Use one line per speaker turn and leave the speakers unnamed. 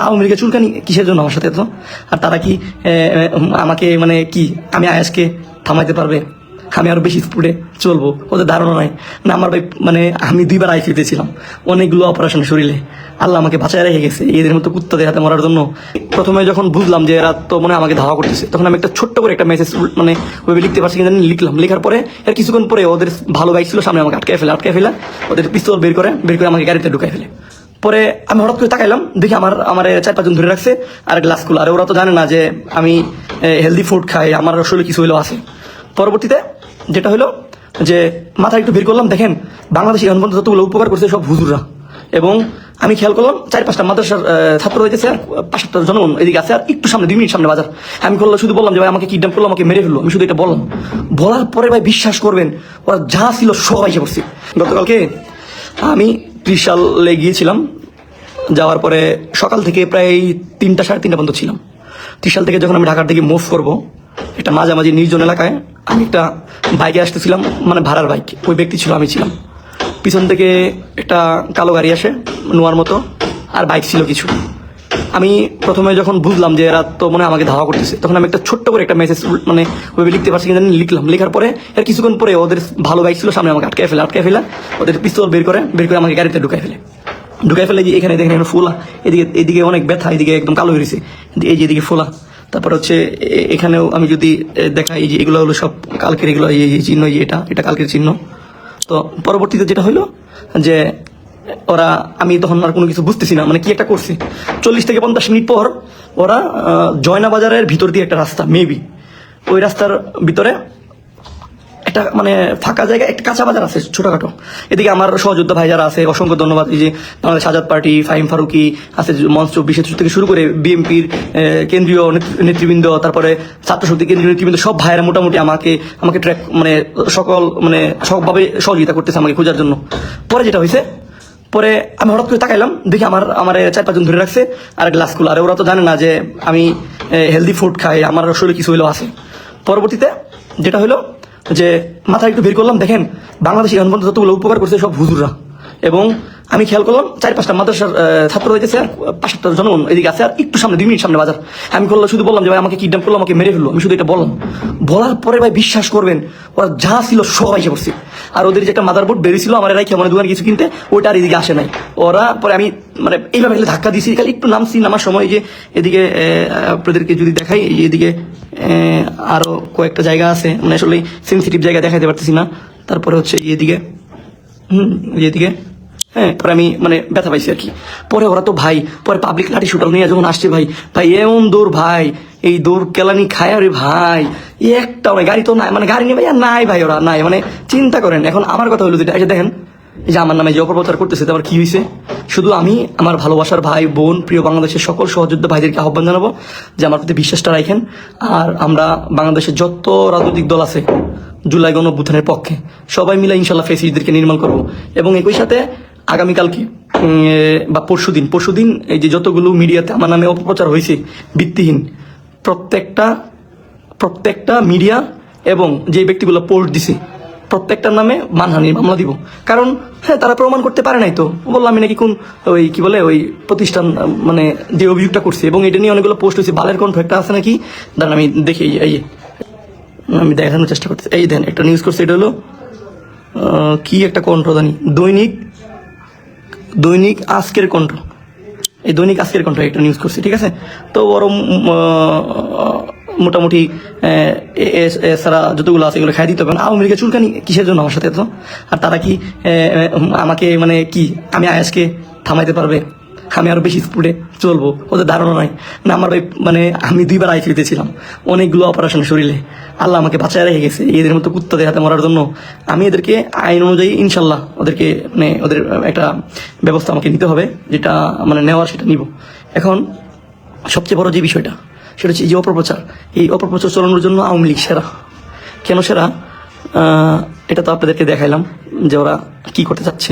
আওয়ামী লীগের চুলকানি কিসের জন্য আমার সাথে তো? আর তারা কি আমাকে মানে কি আমি আয়াসকে থামাইতে পারবে? আমি আরো বেশি স্পিডে চলবো, ওদের ধারণা নাই না আমার ভাই। মানে আমি 2বার আইসিইউতে ছিলাম, অনেকগুলো অপারেশন শরীরে, আল্লাহ আমাকে বাঁচায় রেখে গেছে এদের মতো কুত্তাদের হাতে মরার জন্য। প্রথমে যখন বুঝলাম যে এরা তো মনে হয় আমাকে ধাওয়া করতেছে, তখন আমি একটা ছোট্ট করে একটা মেসেজ মানে ওইভাবে লিখতে পারছি কিনা লিখলাম। লেখার পরে এর কিছুক্ষণ পরে ওদের ভালো বাইক ছিল সামনে, আমাকে আটকে ফেলে ওদের পিস্তল বের করে আমাকে গাড়িতে ঢুকাই ফেলে। পরে আমি হঠাৎ করে তাকাইলাম, দেখি আমার 4-5 জন ধরে রাখছে আর গ্লাসগুলো। আর ওরা তো জানে না যে আমি হেলদি ফুড খাই, আমার শরীরে কিছু হইলেও আছে। পরবর্তীতে যেটা হলো যে মাথা একটু বের করলাম, দেখেন বাংলাদেশে এখন পর্যন্ত যতগুলো উপকার করছে সব হুজুররা। এবং আমি খেয়াল করলাম 4-5টা মাদ্রাসার ছাত্র হয়েছে আর 5-7টা জনগণ এদিকে আছে, আর একটু সামনে 2 মিনিট সামনে বাজার। আমি করলাম শুধু বললাম যে ভাই আমাকে কিডন্যাপ করলো, আমাকে মেরে ফেললো। আমি শুধু এটা বললাম, বলার পরে ভাই বিশ্বাস করবেন ওরা যা ছিল সবাই এসে পড়ছে। গতকালকে আমি ত্রিশালে গিয়েছিলাম, যাওয়ার পরে সকাল থেকে প্রায় 3টা-3:30 পর্যন্ত ছিলাম। ত্রিশাল থেকে যখন আমি ঢাকার দিকে মুভ করবো, একটা মাঝামাঝি নির্জন এলাকায় আমি একটা বাইকে আসতেছিলাম, মানে ভাড়ার বাইক। ওই ব্যক্তি ছিল, আমি ছিলাম। পিছন থেকে একটা কালো গাড়ি আসে নোয়ার মতো, আর বাইক ছিল কিছু। আমি প্রথমে যখন বুঝলাম যে এরা তো মনে হয় আমাকে ধাওয়া করতেছে, তখন আমি একটা ছোট্ট করে একটা মেসেজ মানে ওইভাবে লিখতে পারছি কিনা লিখলাম। লেখার পরে এর কিছুক্ষণ পরে ওদের ভালো বাইক ছিল সামনে, আমাকে আটকে ফেলে ওদের পিস্তল বের করে আমাকে গাড়িতে ঢুকাই ফেলে যে এখানে দেখেন ফোলা, এদিকে অনেক ব্যথা, এদিকে একদম কালো হয়েছে, এই যে এদিকে ফোলা। তারপর হচ্ছে এখানেও আমি যদি দেখাই, এই যে এগুলো হলো সব কালকের, এগুলো এই চিহ্ন, এটা কালকের চিহ্ন। তো পরবর্তীতে যেটা হলো যে ওরা, আমি তখন আর কোনো কিছু বুঝতেছি না, মানে কি একটা করছি। 40 থেকে 50 মিনিট পর ওরা জয়না বাজারের ভিতর দিয়ে একটা রাস্তা, মেবি ওই রাস্তার ভিতরে একটা মানে ফাঁকা জায়গায় একটা কাঁচা বাজার আছে ছোটখাটো। এদিকে আমার সহযোদ্ধা ভাই যারা আছে, অসংখ্য ধন্যবাদ। এই যে বাংলাদেশ আজাদ পার্টি, ফাহিম ফারুকি আছে, মঞ্চ 24 থেকে শুরু করে বিএনপির কেন্দ্রীয় নেতৃবৃন্দ, তারপরে ছাত্রশক্তি কেন্দ্রীয় নেতৃবৃন্দ, সব ভাইয়েরা মোটামুটি আমাকে ট্র্যাক মানে সকল মানে সবভাবে সহযোগিতা করতেছে আমাকে খোঁজার জন্য। পরে যেটা হয়েছে, পরে আমি হঠাৎ করে তাকাইলাম, দেখি আমার 4-5 জন ধরে রাখছে আর গ্লাসগুলো। আর ওরা তো জানে না যে আমি হেলদি ফুড খাই, আমার শরীরে কিছু হইলেও আছে। পরবর্তীতে যেটা হলো যে মাথা একটু বের করলাম, দেখেন বাংলাদেশে এখন পর্যন্ত যতগুলো উপকার করছে সব হুজুররা। এবং আমি খেয়াল করলাম 4-5টা মাদ্রাসার ছাত্র হয়েছে আর 5-7টা জনগণ এদিকে আছে, আর একটু সামনে 2 মিনিট সামনে বাজার। আমি করলাম শুধু বললাম যে ভাই আমাকে কিডন্যাপ করলো, আমাকে মেরে ফেললো। আমি শুধু এটা বললাম, বলার পরে ভাই বিশ্বাস করবেন ওরা যা ছিল সবাই এসে পড়ছে। আর ওদের যে একটা মাদারবোর্ড বেরিয়েছিল আমার এরাই মানে দোকানে কিছু কিনতে, ওইটা আর এদিকে আসে নাই। ওরা পরে আমি মানে এইভাবে ধাক্কা দিয়েছি, খালি একটু নামার সময় যে এদিকে আপনাদেরকে যদি দেখাই, এদিকে আরো কয়েকটা জায়গা আছে, মানে আসলে সেন্সিটিভ জায়গা দেখাইতে পারতেছি না। তারপরে হচ্ছে এদিকে এদিকে, হ্যাঁ, পরে আমি মানে ব্যথা পাইছি আর কি। পরে ওরা তো ভাই পরে পাবলিক লাঠি শুটাল নিয়ে যখন আসছে, ভাই এমন দৌড়, ভাই এই দৌড় কেলানি খায় আরে ভাই একটা গাড়ি তো নাই, মানে গাড়ি নেই ভাই, আর নাই ভাই, ওরা নাই। মানে চিন্তা করেন। এখন আমার কথা হলো যেটা, দেখেন এই যে আমার নামে যে অপপ্রচার করতেছে, আমার কি হয়েছে? শুধু আমি আমার ভালোবাসার ভাই বোন, প্রিয় বাংলাদেশের সকল সহযোদ্ধা ভাইদেরকে আহ্বান জানাবো যে আমার প্রতি বিশ্বাসটা রাখেন। আর আমরা বাংলাদেশের যত রাজনৈতিক দল আছে জুলাই গণঅভ্যুত্থানের পক্ষে, সবাই মিলে ইনশাল্লাহ ফেসিলিটিদেরকে নির্মূল করবো। এবং একই সাথে আগামীকালকে বা পরশুদিন এই যে যতগুলো মিডিয়াতে আমার নামে অপপ্রচার হয়েছে ভিত্তিহীন, প্রত্যেকটা মিডিয়া এবং যে ব্যক্তিগুলো পোস্ট দিছে প্রত্যেকটার নামে মানহানির মামলা দিব। কারণ হ্যাঁ, তারা প্রমাণ করতে পারে নাই, তো বললাম আমি নাকি কোন ওই কি বলে ওই প্রতিষ্ঠান মানে যে অভিযোগটা করছে। এবং এটা নিয়ে অনেকগুলো পোস্ট হয়েছে, বালের কণ্ঠ একটা আছে নাকি, দাঁড়ান আমি দেখি, আমি দেখানোর চেষ্টা করতেছি। এই দেন একটা নিউজ করছে, এটা হলো কি একটা কণ্ঠ জানি, দৈনিক আজকের কণ্ঠ, এই দৈনিক আজকের কণ্ঠ একটা নিউজ করছে, ঠিক আছে। তো বড় মোটামুটি এছাড়া যতগুলো আছে এগুলো খাই দিতে হবে। আওয়ামী লীগের চুলকানি কিসের জন্য আমার সাথে তো? আর তারা কি আমাকে মানে কি আমি আয়াসকে থামাইতে পারবে? আমি আরো বেশি স্পিডে চলবো, ওদের ধারণা নাই না আমার ভাই। মানে আমি 2বার আইসিইউতে ছিলাম, অনেকগুলো অপারেশন শরীরে, আল্লাহ আমাকে বাঁচায় রেখে গেছে এদের মতো কুত্তাদের হাতে মরার জন্য। আমি এদেরকে আইন অনুযায়ী ইনশাল্লাহ ওদেরকে মানে ওদের একটা ব্যবস্থা আমাকে নিতে হবে, যেটা মানে নেওয়ার সেটা নিব। এখন সবচেয়ে বড় যে বিষয়টা সেটা হচ্ছে এই যে অপপ্রচার, এই অপপ্রচার চালানোর জন্য আওয়ামী লীগ সেরা। কেন সেরা? এটা তো আপনাদেরকে দেখাইলাম যে ওরা কি করতে চাচ্ছে।